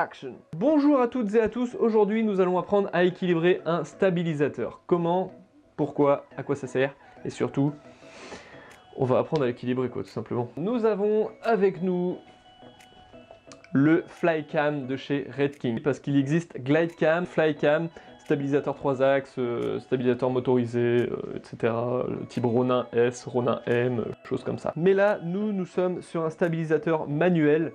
Action. Bonjour à toutes et à tous, aujourd'hui nous allons apprendre à équilibrer un stabilisateur. Comment, pourquoi, à quoi ça sert et surtout, on va apprendre à l'équilibrer quoi tout simplement. Nous avons avec nous le Flycam de chez Redking parce qu'il existe Glidecam, Flycam, stabilisateur 3 axes, stabilisateur motorisé, etc. Type Ronin S, Ronin M, choses comme ça. Mais là, nous sommes sur un stabilisateur manuel,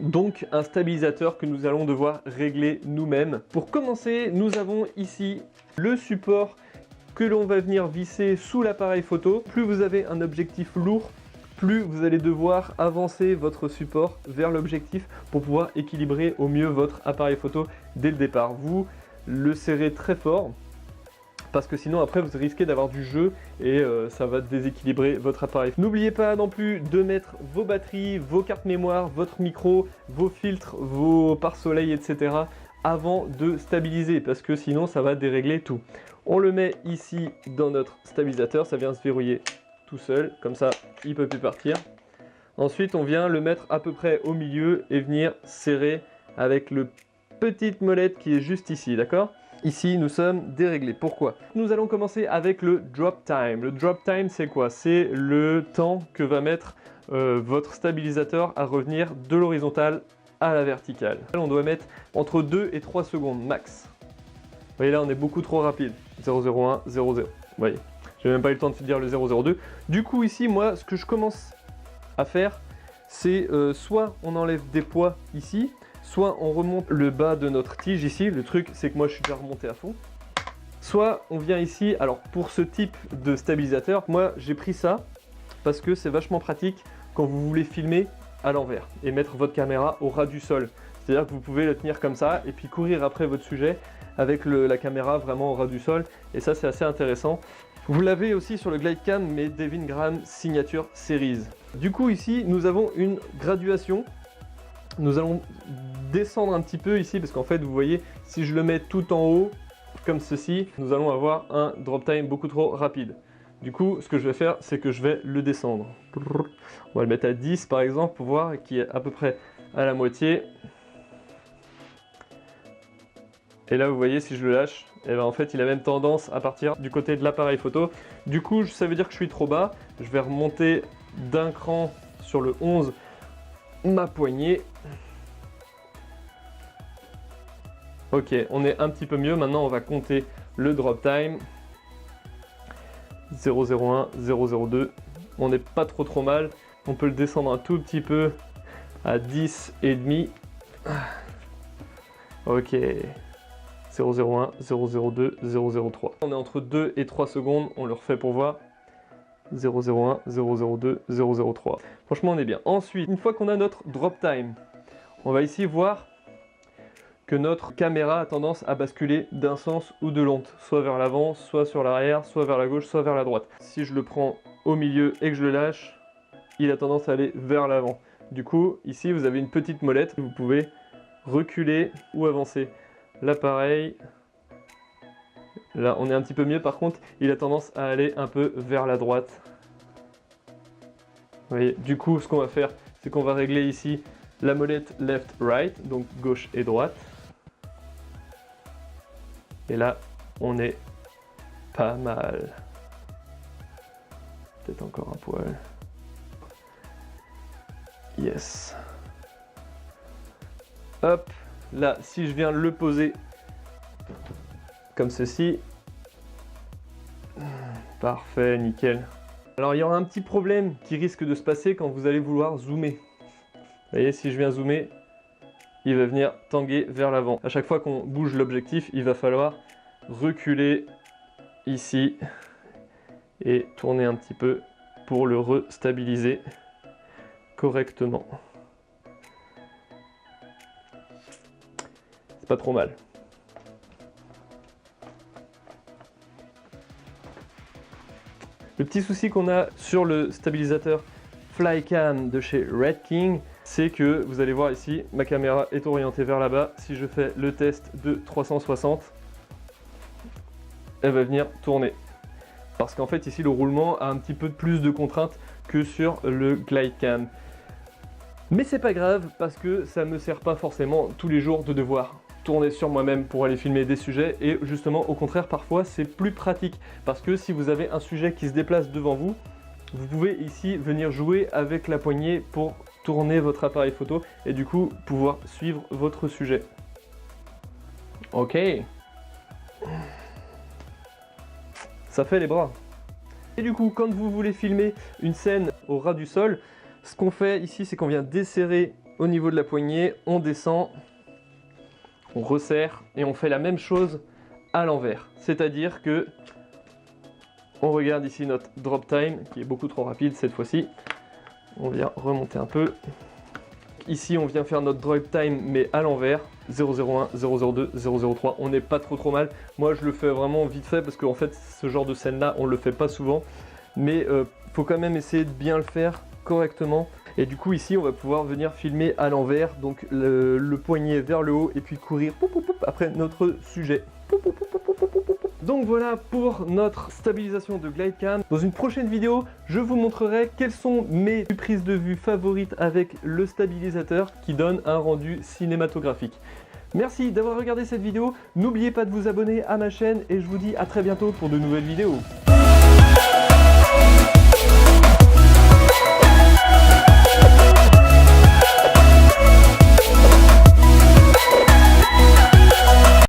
donc un stabilisateur que nous allons devoir régler nous-mêmes. Pour commencer, nous avons ici le support que l'on va venir visser sous l'appareil photo. Plus vous avez un objectif lourd, plus vous allez devoir avancer votre support vers l'objectif pour pouvoir équilibrer au mieux votre appareil photo dès le départ. Vous le serrez très fort parce que sinon après vous risquez d'avoir du jeu et ça va déséquilibrer votre appareil. N'oubliez pas non plus de mettre vos batteries, vos cartes mémoire, votre micro, vos filtres, vos pare-soleil, etc. avant de stabiliser parce que sinon ça va dérégler tout. On le met ici dans notre stabilisateur, ça vient se verrouiller tout seul, comme ça il ne peut plus partir. Ensuite on vient le mettre à peu près au milieu et venir serrer avec le petite molette qui est juste ici, d'accord? Ici, nous sommes déréglés. Pourquoi? Nous allons commencer avec le drop time. Le drop time, c'est quoi? C'est le temps que va mettre votre stabilisateur à revenir de l'horizontale à la verticale. On doit mettre entre 2 et 3 secondes max. Vous voyez là, on est beaucoup trop rapide. 0,01, 0,0. Vous voyez, j'ai même pas eu le temps de dire le 0,02. Du coup, ici, moi, ce que je commence à faire, c'est soit on enlève des poids ici, soit on remonte le bas de notre tige ici, le truc c'est que moi je suis déjà remonté à fond. Soit on vient ici, alors pour ce type de stabilisateur, moi j'ai pris ça parce que c'est vachement pratique quand vous voulez filmer à l'envers et mettre votre caméra au ras du sol. C'est-à-dire que vous pouvez le tenir comme ça et puis courir après votre sujet avec la caméra vraiment au ras du sol et ça c'est assez intéressant. Vous l'avez aussi sur le Glidecam mais Devin Graham Signature Series. Du coup ici nous avons une graduation. Nous allons descendre un petit peu ici parce qu'en fait vous voyez si je le mets tout en haut comme ceci, nous allons avoir un drop time beaucoup trop rapide. Du coup ce que je vais faire c'est que je vais le descendre. On va le mettre à 10 par exemple pour voir qu'il est à peu près à la moitié. Et là vous voyez si je le lâche, et ben en fait il a même tendance à partir du côté de l'appareil photo. Du coup ça veut dire que je suis trop bas, je vais remonter d'un cran sur le 11 ma poignée. Ok, on est un petit peu mieux. Maintenant, on va compter le drop time. 0,01, 0,02. On n'est pas trop mal. On peut le descendre un tout petit peu à 10,5. Ok. 0,01, 0,02, 0,03. On est entre 2 et 3 secondes. On le refait pour voir. 0,01, 0,02, 0,03. Franchement, on est bien. Ensuite, une fois qu'on a notre drop time, on va ici voir que notre caméra a tendance à basculer d'un sens ou de l'autre, soit vers l'avant, soit sur l'arrière, soit vers la gauche, soit vers la droite. Si je le prends au milieu et que je le lâche, il a tendance à aller vers l'avant. Du coup, ici, vous avez une petite molette, vous pouvez reculer ou avancer l'appareil. Là, on est un petit peu mieux. Par contre, il a tendance à aller un peu vers la droite. Vous voyez, du coup, ce qu'on va faire, c'est qu'on va régler ici la molette left-right, donc gauche et droite. Et là, on est pas mal. Peut-être encore un poil. Yes. Hop, là, si je viens le poser comme ceci. Parfait, nickel. Alors il y aura un petit problème qui risque de se passer quand vous allez vouloir zoomer. Vous voyez, si je viens zoomer, il va venir tanguer vers l'avant. À chaque fois qu'on bouge l'objectif, il va falloir reculer ici et tourner un petit peu pour le restabiliser correctement. C'est pas trop mal. Le petit souci qu'on a sur le stabilisateur Flycam de chez Redking, c'est que vous allez voir ici, ma caméra est orientée vers là-bas. Si je fais le test de 360, elle va venir tourner. Parce qu'en fait ici le roulement a un petit peu plus de contraintes que sur le Glidecam. Mais c'est pas grave parce que ça me sert pas forcément tous les jours de devoir tourner sur moi-même pour aller filmer des sujets, et justement au contraire parfois c'est plus pratique parce que si vous avez un sujet qui se déplace devant vous, vous pouvez ici venir jouer avec la poignée pour tourner votre appareil photo et du coup pouvoir suivre votre sujet. Ok. Ça fait les bras. Et du coup, quand vous voulez filmer une scène au ras du sol, ce qu'on fait ici, c'est qu'on vient desserrer au niveau de la poignée, on descend, on resserre et on fait la même chose à l'envers. C'est-à-dire que on regarde ici notre drop time qui est beaucoup trop rapide cette fois-ci. On vient remonter un peu. Ici, on vient faire notre drop time mais à l'envers. 001, 002, 003. On n'est pas trop mal. Moi, je le fais vraiment vite fait parce qu'en fait, ce genre de scène-là, on le fait pas souvent. Mais faut quand même essayer de bien le faire correctement. Et du coup, ici, on va pouvoir venir filmer à l'envers. Donc, le poignet vers le haut et puis courir après notre sujet. Donc voilà pour notre stabilisation de GlideCam. Dans une prochaine vidéo, je vous montrerai quelles sont mes prises de vue favorites avec le stabilisateur qui donne un rendu cinématographique. Merci d'avoir regardé cette vidéo, n'oubliez pas de vous abonner à ma chaîne et je vous dis à très bientôt pour de nouvelles vidéos.